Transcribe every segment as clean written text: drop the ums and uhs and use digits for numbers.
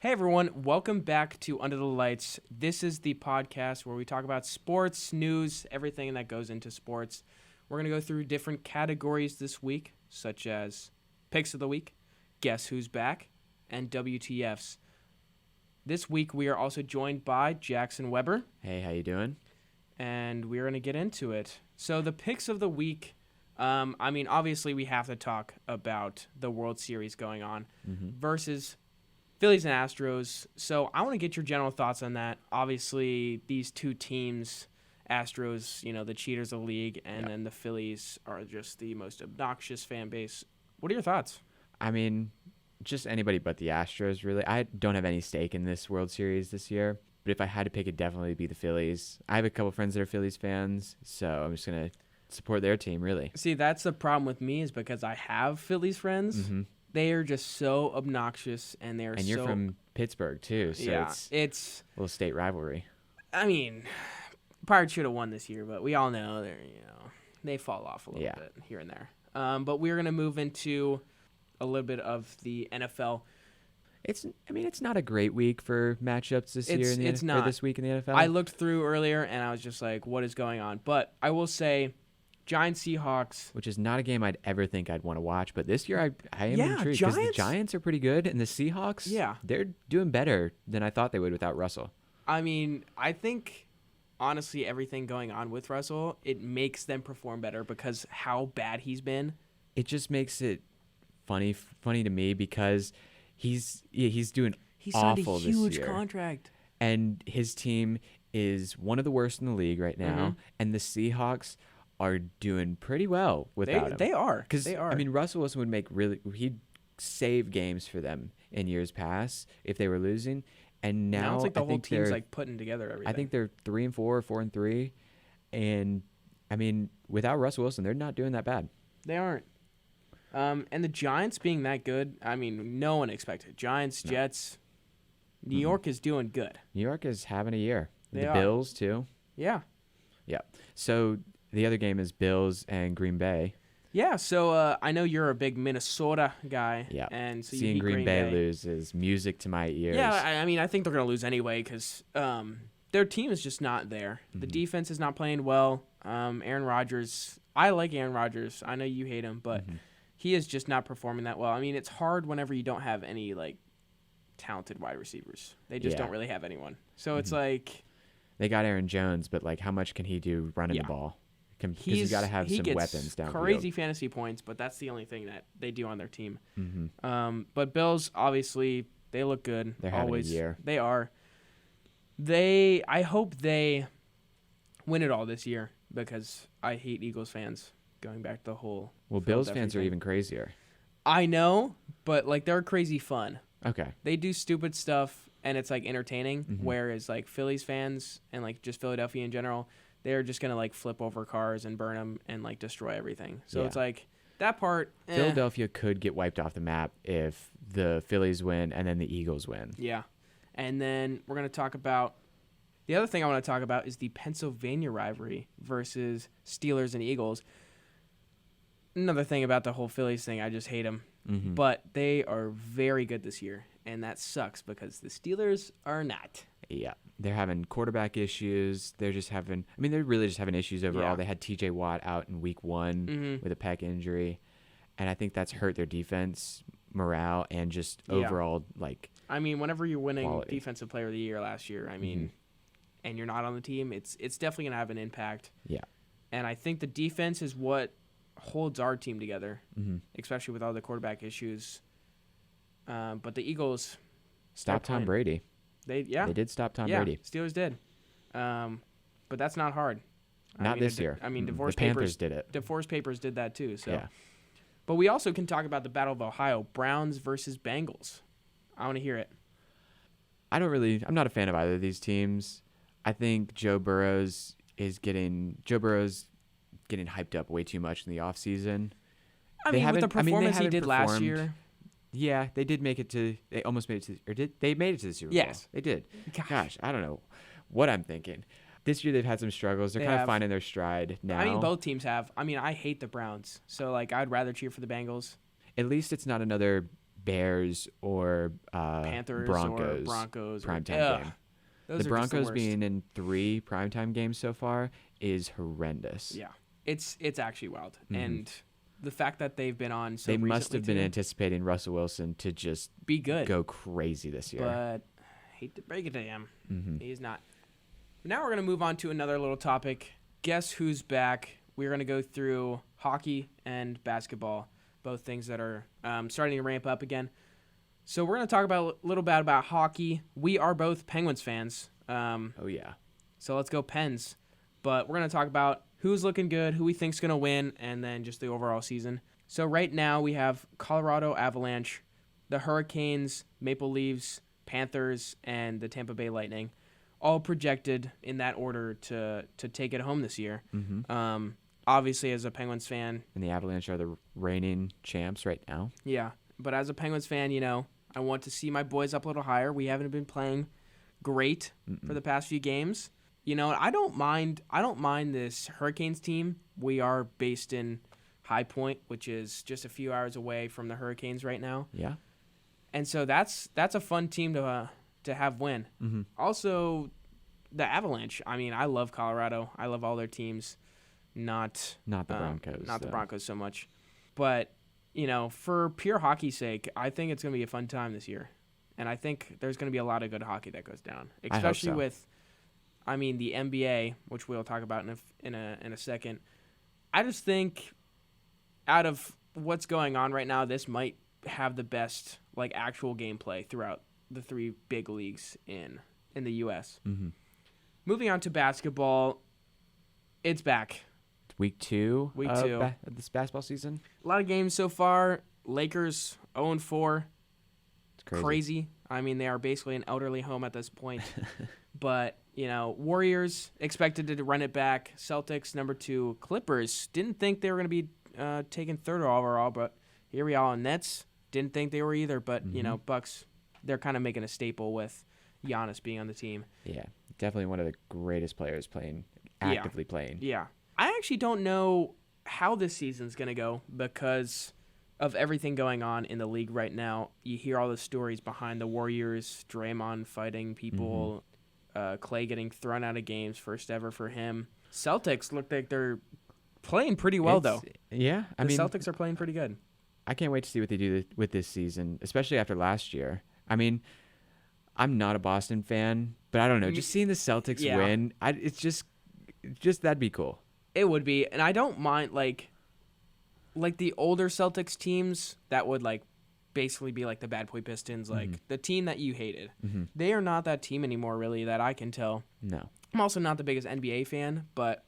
Hey everyone, welcome back to Under the Lights. This is the podcast where we talk about sports, news, everything that goes into sports. We're going to go through different categories this week, such as Picks of the Week, Guess Who's Back, and WTFs. This week we are also joined by Jackson Weber, Hey, how you doing? and we're going to get into it. So the Picks of the Week, obviously we have to talk about the World Series going on versus Phillies and Astros. So I want to get your general thoughts on that. Obviously, these two teams, Astros, the cheaters of the league, and then the Phillies are just the most obnoxious fan base. What are your thoughts? I mean, just anybody but the Astros, really. I don't have any stake in this World Series this year, but if I had to pick, it'd definitely be the Phillies. I have a couple friends that are Phillies fans, so I'm just going to support their team, really. See, that's the problem with me is because I have Phillies friends. They are just so obnoxious, and they're And you're from Pittsburgh, too, so it's a little state rivalry. I mean, Pirates should have won this year, but we all know they fall off a little bit here and there. But we're gonna move into a little bit of the NFL. It's not a great week for matchups this year. It's not. Or this week in the NFL. I looked through earlier, and I was just like, "What is going on?" But I will say, Giants Seahawks, which is not a game I'd ever think I'd want to watch, but this year I am intrigued because the Giants are pretty good, and the Seahawks, they're doing better than I thought they would without Russell. I mean, I think honestly everything going on with Russell, it makes them perform better because how bad he's been. It just makes it funny to me because he's doing awful this year. He signed a huge contract, and his team is one of the worst in the league right now, and the Seahawks are doing pretty well without him. They are. I mean, Russell Wilson he'd save games for them in years past if they were losing, and now it's like the whole team's like putting together everything. I think they're 3-4, 4-3, and I mean, without Russell Wilson, they're not doing that bad. They aren't. And the Giants being that good, I mean, no one expected. Giants, Jets, New York is doing good. New York is having a year. They the are. Bills too. Yeah. So the other game is Bills and Green Bay. Yeah, so I know you're a big Minnesota guy. Yeah. And so seeing you Green Bay lose is music to my ears. Yeah, I mean, I think they're going to lose anyway because their team is just not there. The defense is not playing well. Aaron Rodgers, I like Aaron Rodgers. I know you hate him, but he is just not performing that well. I mean, it's hard whenever you don't have any, talented wide receivers. They just don't really have anyone. So it's like... They got Aaron Jones, but, how much can he do running the ball? Because you got to have some weapons downfield. Crazy fantasy points, but that's the only thing that they do on their team. But Bills, obviously, they look good. They're always. having a year. They are. I hope they win it all this year because I hate Eagles fans going back to the whole. Well, Bills fans are even crazier. I know, but they're crazy fun. Okay. They do stupid stuff and it's entertaining, whereas Phillies fans and just Philadelphia in general, they're just going to flip over cars and burn them and destroy everything. So it's that part. Philadelphia could get wiped off the map if the Phillies win and then the Eagles win. Yeah. And then we're going to talk about the other thing I want to talk about is the Pennsylvania rivalry versus Steelers and Eagles. Another thing about the whole Phillies thing, I just hate them. But they are very good this year, and that sucks because the Steelers are not. Yeah. They're having quarterback issues. They're really just having issues overall. Yeah. They had TJ Watt out in week 1 with a pec injury, and I think that's hurt their defense morale and just overall I mean, whenever you're winning quality. Defensive Player of the Year last year, I mean, and you're not on the team, it's definitely going to have an impact. Yeah. And I think the defense is what holds our team together, especially with all the quarterback issues. But the Eagles Stop Tom Brady. They did stop Tom Brady. Steelers did. But that's not hard. Not this year. I mean, the Panthers did it. Divorce Papers did that too. So. Yeah. But we also can talk about the Battle of Ohio, Browns versus Bengals. I want to hear it. I'm not a fan of either of these teams. I think Joe Burrow's getting hyped up way too much in the offseason. I mean, with the performance he did last year. Yeah, they did make it to. They almost made it to. They made it to the Super Bowl? Yes, they did. Gosh, I don't know what I'm thinking. This year they've had some struggles. They're kind of finding their stride now. I mean, both teams have. I mean, I hate the Browns, so I'd rather cheer for the Bengals. At least it's not another Bears or Panthers Broncos or Broncos. primetime game. Those The are just Broncos worst. being in 3 primetime games so far is horrendous. Yeah, it's actually wild, Mhm. and the fact that they've been on so They must recently have been too, anticipating Russell Wilson to just be good. go crazy this year. But I hate to break it to him, hmm he's not. Now we're gonna move on to another little topic. Guess who's back? We're gonna go through hockey and basketball, both things that are starting to ramp up again. So we're gonna talk about a little bit about hockey. We are both Penguins fans. Oh yeah. So let's go Pens. But we're going to talk about who's looking good, who we think's going to win, and then just the overall season. So right now we have Colorado Avalanche, the Hurricanes, Maple Leafs, Panthers, and the Tampa Bay Lightning, all projected in that order to take it home this year. hmm Obviously, as a Penguins fan, And the Avalanche are the reigning champs right now. yeah. But as a Penguins fan, I want to see my boys up a little higher. We haven't been playing great for the past few games. I don't mind this Hurricanes team. We are based in High Point, which is just a few hours away from the Hurricanes right now. Yeah. And so that's a fun team to have win. hmm Also, the Avalanche. I mean, I love Colorado. I love all their teams. Not Not the Broncos. Not the though. Broncos so much. But, for pure hockey's sake, I think it's going to be a fun time this year. And I think there's going to be a lot of good hockey that goes down, I hope especially so. with, the NBA, which we'll talk about in a second. I just think, out of what's going on right now, this might have the best actual gameplay throughout the 3 big leagues in the U.S. hmm Moving on to basketball, it's back. Week 2 Week of 2. of this basketball season. A lot of games so far. Lakers 0-4. It's crazy. Crazy. I mean, they are basically an elderly home at this point. But, Warriors expected to run it back. Celtics, number 2. Clippers didn't think they were going to be taken 3rd overall, but here we are. Nets didn't think they were either, but, Bucks, they're kind of making a staple with Giannis being on the team. Yeah, definitely one of the greatest players actively playing. Yeah. I actually don't know how this season's going to go because of everything going on in the league right now. You hear all the stories behind the Warriors, Draymond fighting people, Clay getting thrown out of games, first ever for him. Celtics look like they're playing pretty well, though. Yeah, I mean, Celtics are playing pretty good. I can't wait to see what they do with this season, especially after last year. I mean, I'm not a Boston fan, but I don't know. Just seeing the Celtics Yeah. win, it's just that'd be cool. It would be, and I don't mind like the older Celtics teams that would basically be like the Bad Boy Pistons, the team that you hated. Mhm. They are not that team anymore, really, that I can tell. No. I'm also not the biggest NBA fan, but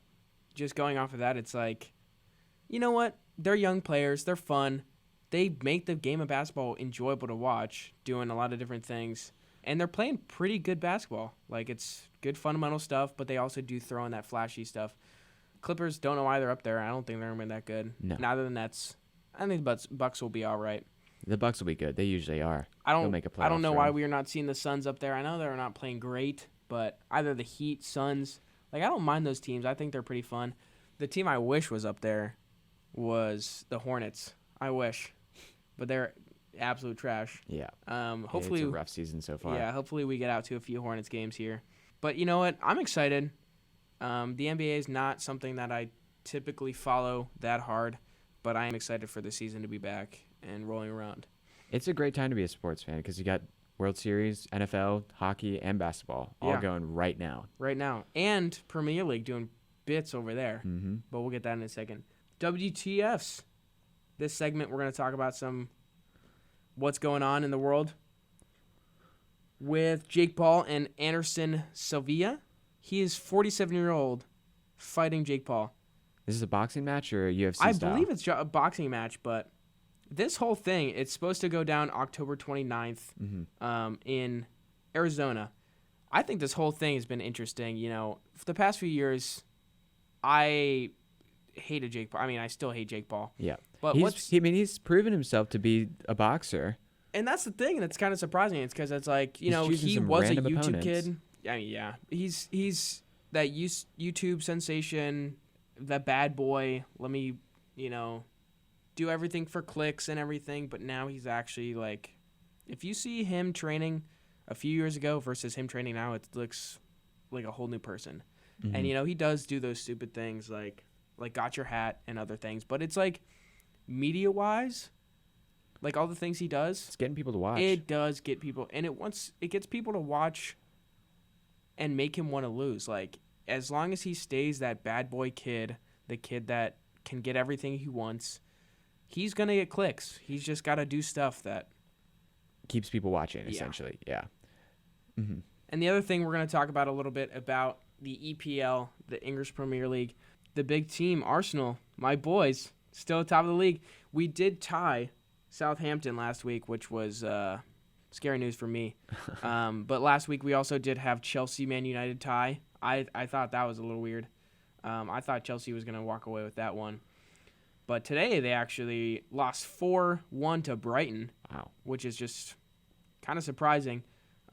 just going off of that, it's you know what? They're young players. They're fun. They make the game of basketball enjoyable to watch, doing a lot of different things. And they're playing pretty good basketball. It's good fundamental stuff, but they also do throw in that flashy stuff. Clippers, don't know why they're up there. I don't think they're going to be that good. No. Neither the Nets. I think the Bucks will be all right. The Bucks will be good. They usually are. I They'll don't make a I don't playoff know why run. we are not seeing the Suns up there. I know they're not playing great, but either the Heat, Suns, I don't mind those teams. I think they're pretty fun. The team I wish was up there was the Hornets. I wish. But they're absolute trash. Yeah. Hopefully it's a rough season so far. Yeah, hopefully we get out to a few Hornets games here. But you know what? I'm excited. The NBA is not something that I typically follow that hard, but I am excited for the season to be back and rolling around. It's a great time to be a sports fan because you got World Series, NFL, hockey, and basketball all Yeah. going right now. Right now. And Premier League doing bits over there. Mm-hmm. But we'll get that in a second. WTFs. This segment, we're going to talk about what's going on in the world with Jake Paul and Anderson Silva. He is 47-year-old fighting Jake Paul. This is a boxing match or a UFC I style? believe it's a boxing match, but this whole thing, it's supposed to go down October 29th in Arizona. I think this whole thing has been interesting. For the past few years, I hated Jake Paul. I mean, I still hate Jake Paul. Yeah. But he's proven himself to be a boxer. and that's the thing that's kind of surprising. It's because it's choosing he some was a random YouTube opponents. kid. I mean, yeah, he's that YouTube sensation, that bad boy. Let me, do everything for clicks and everything, but now he's actually like, if you see him training a few years ago versus him training now, it looks like a whole new person. Mm-hmm. And, he does do those stupid things like got your hat and other things, but it's like media-wise, like all the things he does, It's getting people to watch. it does get people, and it gets people to watch and make him want to lose. Like, as long as he stays that bad boy kid, the kid that can get everything he wants, he's going to get clicks. He's just got to do stuff that Keeps people watching, Yeah. essentially. Yeah. Mm-hmm. And the other thing we're going to talk about a little bit about the EPL, the English Premier League, the big team, Arsenal, my boys, still at top of the league. We did tie Southampton last week, which was scary news for me. But last week we also did have Chelsea-Man United tie. I thought that was a little weird. I thought Chelsea was going to walk away with that one. But today they actually lost 4-1 to Brighton, Wow. which is just kind of surprising.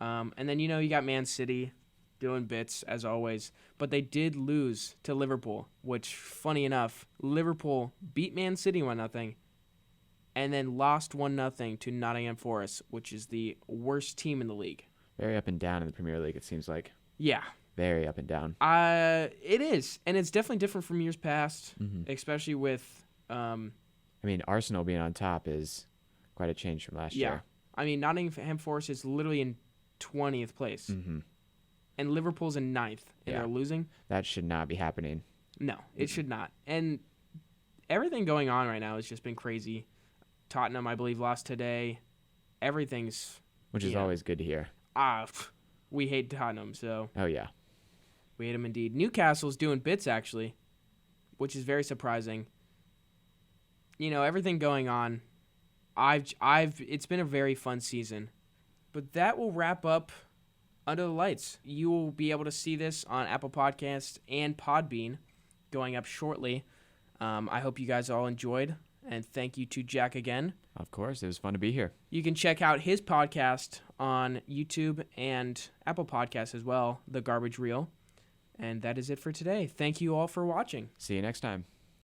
And then, you got Man City doing bits, as always. But they did lose to Liverpool, which, funny enough, Liverpool beat Man City 1-0 and then lost 1-0 to Nottingham Forest, which is the worst team in the league. Very up and down in the Premier League, it seems like. Yeah. Very up and down. It is. And it's definitely different from years past, Mm-hmm. especially with... I mean, Arsenal being on top is quite a change from last year. I mean, Nottingham Forest is literally in 20th place. Mm-hmm. And Liverpool's in 9th, and they're losing. That should not be happening. No, it should not. And everything going on right now has just been crazy. Tottenham, I believe, lost today. Everything's... Which is always good to hear. We hate Tottenham, so Oh, yeah. we hate them indeed. Newcastle's doing bits, actually, which is very surprising. Everything going on. It's been a very fun season. But that will wrap up Under the Lights. You will be able to see this on Apple Podcasts and Podbean going up shortly. I hope you guys all enjoyed, and thank you to Jack again. Of course. It was fun to be here. You can check out his podcast on YouTube and Apple Podcasts as well, The Garbage Reel. And that is it for today. Thank you all for watching. See you next time.